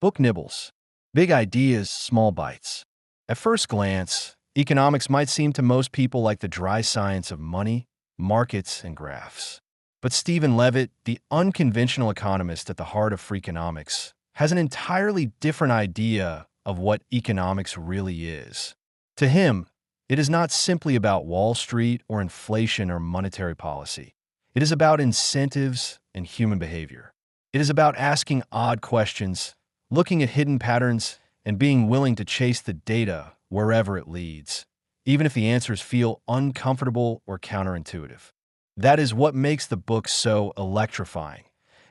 Book nibbles. Big ideas, small bites. At first glance, economics might seem to most people like the dry science of money, markets, and graphs. But Stephen Levitt, the unconventional economist at the heart of Freakonomics, has an entirely different idea of what economics really is. To him, it is not simply about Wall Street or inflation or monetary policy. It is about incentives and human behavior. It is about asking odd questions, looking at hidden patterns, and being willing to chase the data wherever it leads, even if the answers feel uncomfortable or counterintuitive. That is what makes the book so electrifying.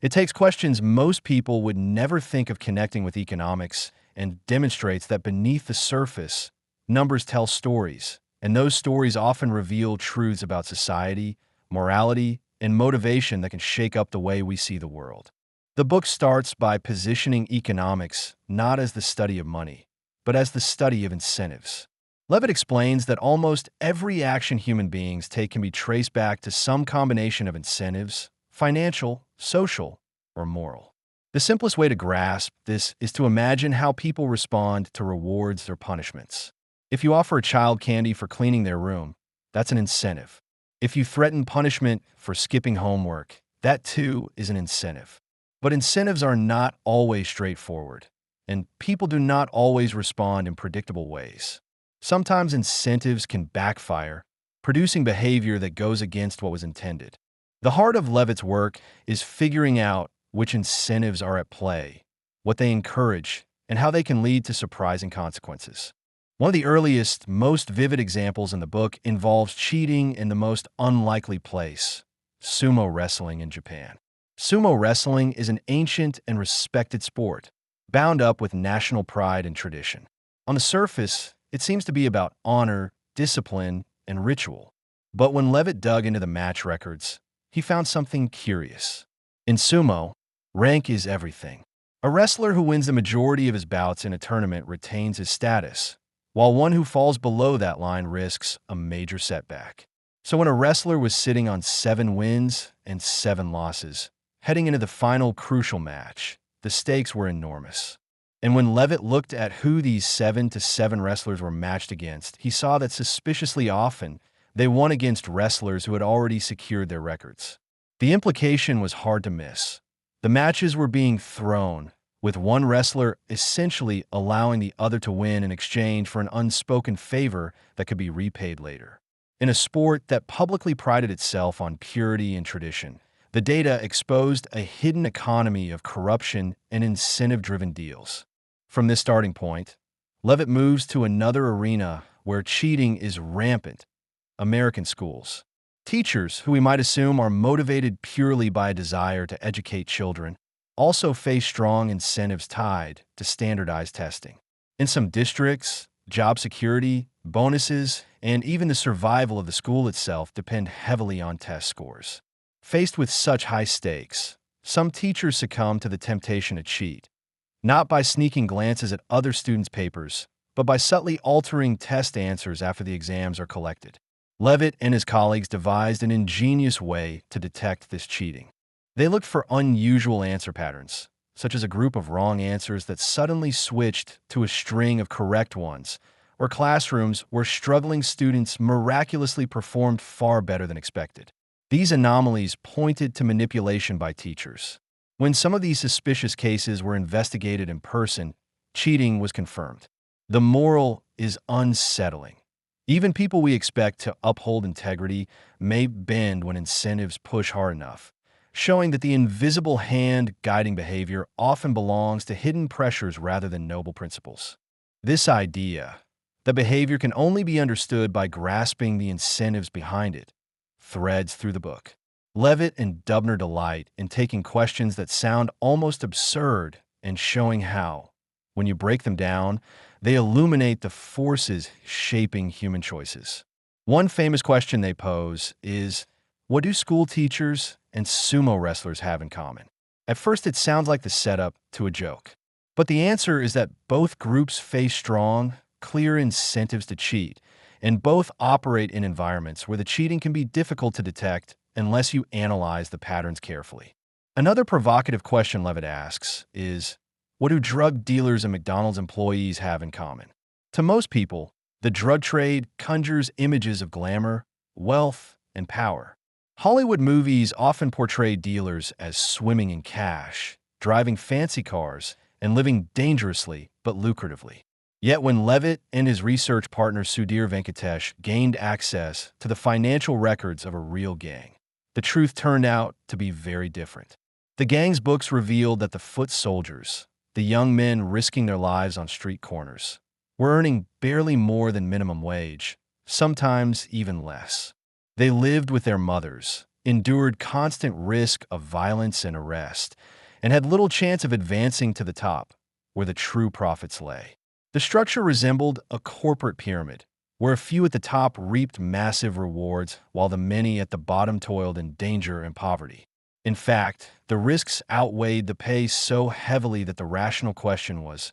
It takes questions most people would never think of connecting with economics and demonstrates that beneath the surface, numbers tell stories, and those stories often reveal truths about society, morality, and motivation that can shake up the way we see the world. The book starts by positioning economics not as the study of money, but as the study of incentives. Levitt explains that almost every action human beings take can be traced back to some combination of incentives, financial, social, or moral. The simplest way to grasp this is to imagine how people respond to rewards or punishments. If you offer a child candy for cleaning their room, that's an incentive. If you threaten punishment for skipping homework, that too is an incentive. But incentives are not always straightforward, and people do not always respond in predictable ways. Sometimes incentives can backfire, producing behavior that goes against what was intended. The heart of Levitt's work is figuring out which incentives are at play, what they encourage, and how they can lead to surprising consequences. One of the earliest, most vivid examples in the book involves cheating in the most unlikely place: sumo wrestling in Japan. Sumo wrestling is an ancient and respected sport, bound up with national pride and tradition. On the surface, it seems to be about honor, discipline, and ritual. But when Levitt dug into the match records, he found something curious. In sumo, rank is everything. A wrestler who wins the majority of his bouts in a tournament retains his status, while one who falls below that line risks a major setback. So when a wrestler was sitting on 7 wins and 7 losses, heading into the final crucial match, the stakes were enormous. And when Levitt looked at who these 7-7 wrestlers were matched against, he saw that suspiciously often they won against wrestlers who had already secured their records. The implication was hard to miss. The matches were being thrown, with one wrestler essentially allowing the other to win in exchange for an unspoken favor that could be repaid later. In a sport that publicly prided itself on purity and tradition, the data exposed a hidden economy of corruption and incentive-driven deals. From this starting point, Levitt moves to another arena where cheating is rampant: American schools. Teachers, who we might assume are motivated purely by a desire to educate children, also face strong incentives tied to standardized testing. In some districts, job security, bonuses, and even the survival of the school itself depend heavily on test scores. Faced with such high stakes, some teachers succumb to the temptation to cheat, not by sneaking glances at other students' papers, but by subtly altering test answers after the exams are collected. Levitt and his colleagues devised an ingenious way to detect this cheating. They looked for unusual answer patterns, such as a group of wrong answers that suddenly switched to a string of correct ones, or classrooms where struggling students miraculously performed far better than expected. These anomalies pointed to manipulation by teachers. When some of these suspicious cases were investigated in person, cheating was confirmed. The moral is unsettling. Even people we expect to uphold integrity may bend when incentives push hard enough, showing that the invisible hand guiding behavior often belongs to hidden pressures rather than noble principles. This idea that behavior can only be understood by grasping the incentives behind it threads through the book. Levitt and Dubner delight in taking questions that sound almost absurd and showing how, when you break them down, they illuminate the forces shaping human choices. One famous question they pose is, what do school teachers and sumo wrestlers have in common? At first, it sounds like the setup to a joke. But the answer is that both groups face strong, clear incentives to cheat, and both operate in environments where the cheating can be difficult to detect unless you analyze the patterns carefully. Another provocative question Levitt asks is, What do drug dealers and McDonald's employees have in common? To most people, the drug trade conjures images of glamour, wealth, and power. Hollywood movies often portray dealers as swimming in cash, driving fancy cars, and living dangerously but lucratively. Yet when Levitt and his research partner Sudhir Venkatesh gained access to the financial records of a real gang, the truth turned out to be very different. The gang's books revealed that the foot soldiers, the young men risking their lives on street corners, were earning barely more than minimum wage, sometimes even less. They lived with their mothers, endured constant risk of violence and arrest, and had little chance of advancing to the top, where the true profits lay. The structure resembled a corporate pyramid, where a few at the top reaped massive rewards while the many at the bottom toiled in danger and poverty. In fact, the risks outweighed the pay so heavily that the rational question was,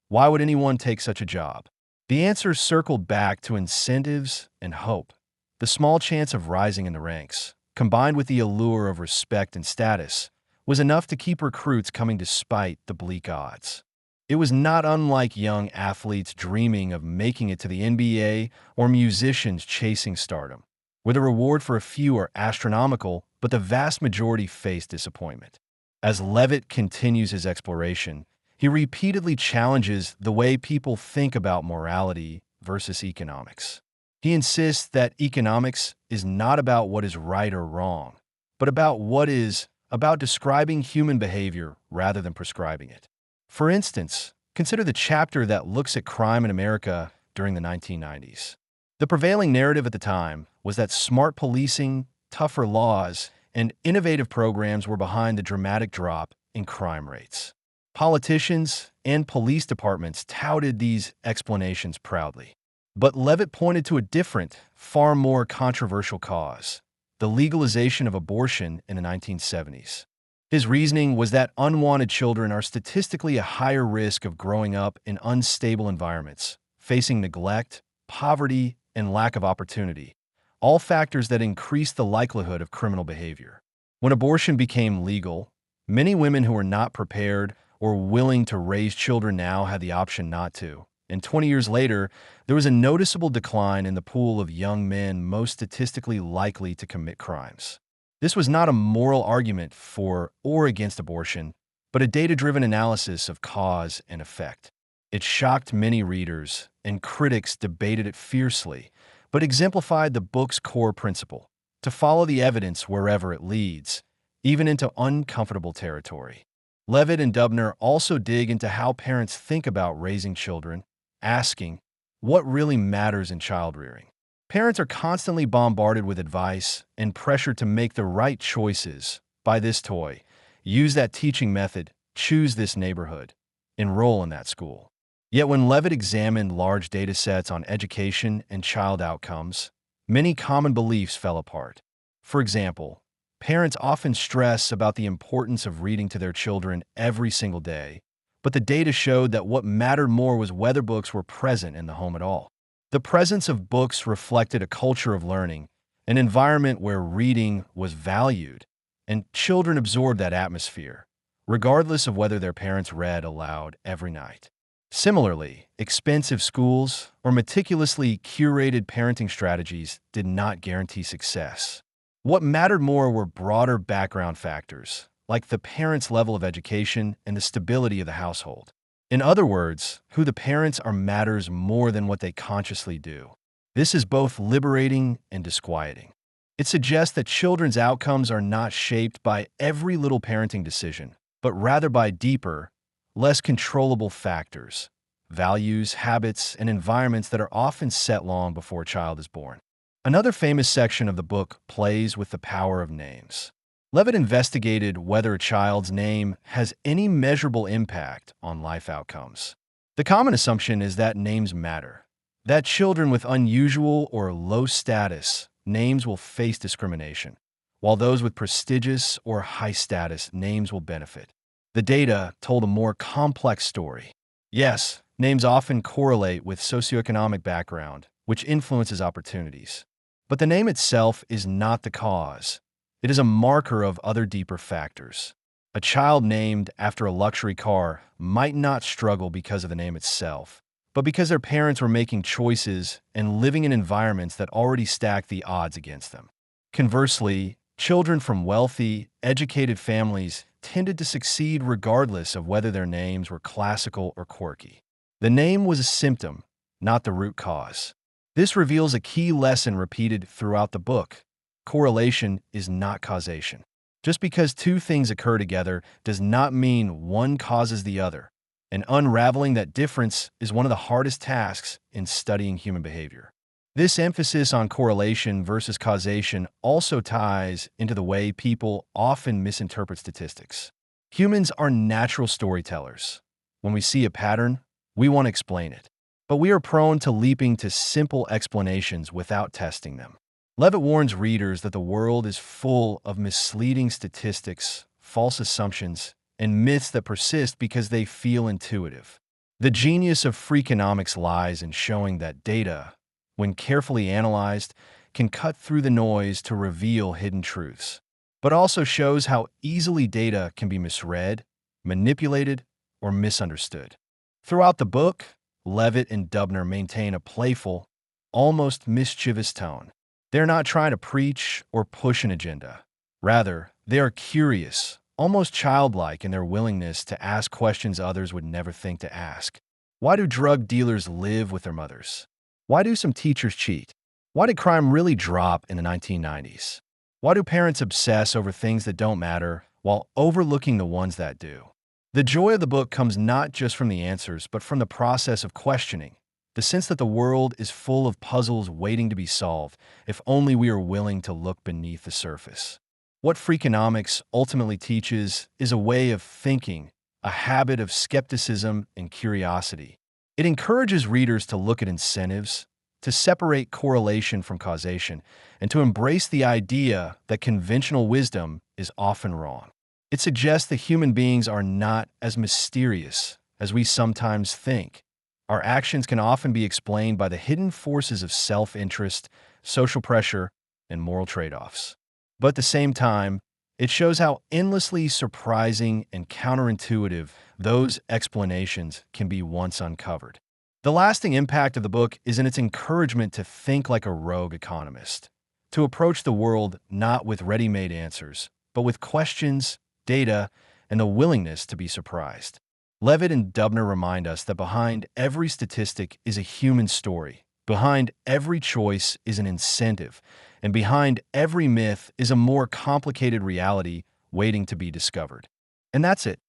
why would anyone take such a job? The answer circled back to incentives and hope. The small chance of rising in the ranks, combined with the allure of respect and status, was enough to keep recruits coming despite the bleak odds. It was not unlike young athletes dreaming of making it to the NBA or musicians chasing stardom, where the reward for a few are astronomical, but the vast majority face disappointment. As Levitt continues his exploration, he repeatedly challenges the way people think about morality versus economics. He insists that economics is not about what is right or wrong, but about describing human behavior rather than prescribing it. For instance, consider the chapter that looks at crime in America during the 1990s. The prevailing narrative at the time was that smart policing, tougher laws, and innovative programs were behind the dramatic drop in crime rates. Politicians and police departments touted these explanations proudly. But Levitt pointed to a different, far more controversial cause: the legalization of abortion in the 1970s. His reasoning was that unwanted children are statistically at higher risk of growing up in unstable environments, facing neglect, poverty, and lack of opportunity, all factors that increase the likelihood of criminal behavior. When abortion became legal, many women who were not prepared or willing to raise children now had the option not to. And 20 years later, there was a noticeable decline in the pool of young men most statistically likely to commit crimes. This was not a moral argument for or against abortion, but a data-driven analysis of cause and effect. It shocked many readers, and critics debated it fiercely, but exemplified the book's core principle: to follow the evidence wherever it leads, even into uncomfortable territory. Levitt and Dubner also dig into how parents think about raising children, asking, what really matters in child-rearing? Parents are constantly bombarded with advice and pressure to make the right choices. Buy this toy, use that teaching method, choose this neighborhood, enroll in that school. Yet when Levitt examined large data sets on education and child outcomes, many common beliefs fell apart. For example, parents often stress about the importance of reading to their children every single day, but the data showed that what mattered more was whether books were present in the home at all. The presence of books reflected a culture of learning, an environment where reading was valued, and children absorbed that atmosphere, regardless of whether their parents read aloud every night. Similarly, expensive schools or meticulously curated parenting strategies did not guarantee success. What mattered more were broader background factors, like the parent's level of education and the stability of the household. In other words, who the parents are matters more than what they consciously do. This is both liberating and disquieting. It suggests that children's outcomes are not shaped by every little parenting decision, but rather by deeper, less controllable factors, values, habits, and environments that are often set long before a child is born. Another famous section of the book plays with the power of names. Levitt investigated whether a child's name has any measurable impact on life outcomes. The common assumption is that names matter, that children with unusual or low status names will face discrimination, while those with prestigious or high status names will benefit. The data told a more complex story. Yes, names often correlate with socioeconomic background, which influences opportunities. But the name itself is not the cause. It is a marker of other deeper factors. A child named after a luxury car might not struggle because of the name itself, but because their parents were making choices and living in environments that already stacked the odds against them. Conversely, children from wealthy, educated families tended to succeed regardless of whether their names were classical or quirky. The name was a symptom, not the root cause. This reveals a key lesson repeated throughout the book. Correlation is not causation. Just because two things occur together does not mean one causes the other. And unraveling that difference is one of the hardest tasks in studying human behavior. This emphasis on correlation versus causation also ties into the way people often misinterpret statistics. Humans are natural storytellers. When we see a pattern, we want to explain it. But we are prone to leaping to simple explanations without testing them. Levitt warns readers that the world is full of misleading statistics, false assumptions, and myths that persist because they feel intuitive. The genius of Freakonomics lies in showing that data, when carefully analyzed, can cut through the noise to reveal hidden truths, but also shows how easily data can be misread, manipulated, or misunderstood. Throughout the book, Levitt and Dubner maintain a playful, almost mischievous tone. They're not trying to preach or push an agenda. Rather, they are curious, almost childlike in their willingness to ask questions others would never think to ask. Why do drug dealers live with their mothers? Why do some teachers cheat? Why did crime really drop in the 1990s? Why do parents obsess over things that don't matter while overlooking the ones that do? The joy of the book comes not just from the answers, but from the process of questioning. The sense that the world is full of puzzles waiting to be solved, if only we are willing to look beneath the surface. What Freakonomics ultimately teaches is a way of thinking, a habit of skepticism and curiosity. It encourages readers to look at incentives, to separate correlation from causation, and to embrace the idea that conventional wisdom is often wrong. It suggests that human beings are not as mysterious as we sometimes think. Our actions can often be explained by the hidden forces of self-interest, social pressure, and moral trade-offs. But at the same time, it shows how endlessly surprising and counterintuitive those explanations can be once uncovered. The lasting impact of the book is in its encouragement to think like a rogue economist, to approach the world not with ready-made answers, but with questions, data, and the willingness to be surprised. Levitt and Dubner remind us that behind every statistic is a human story, behind every choice is an incentive, and behind every myth is a more complicated reality waiting to be discovered. And that's it.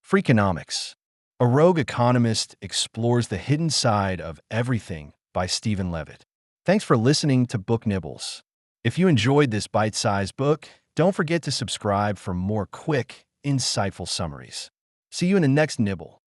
Freakonomics. A Rogue Economist explores the hidden side of everything by Stephen Levitt. Thanks for listening to Book Nibbles. If you enjoyed this bite-sized book, don't forget to subscribe for more quick, insightful summaries. See you in the next nibble.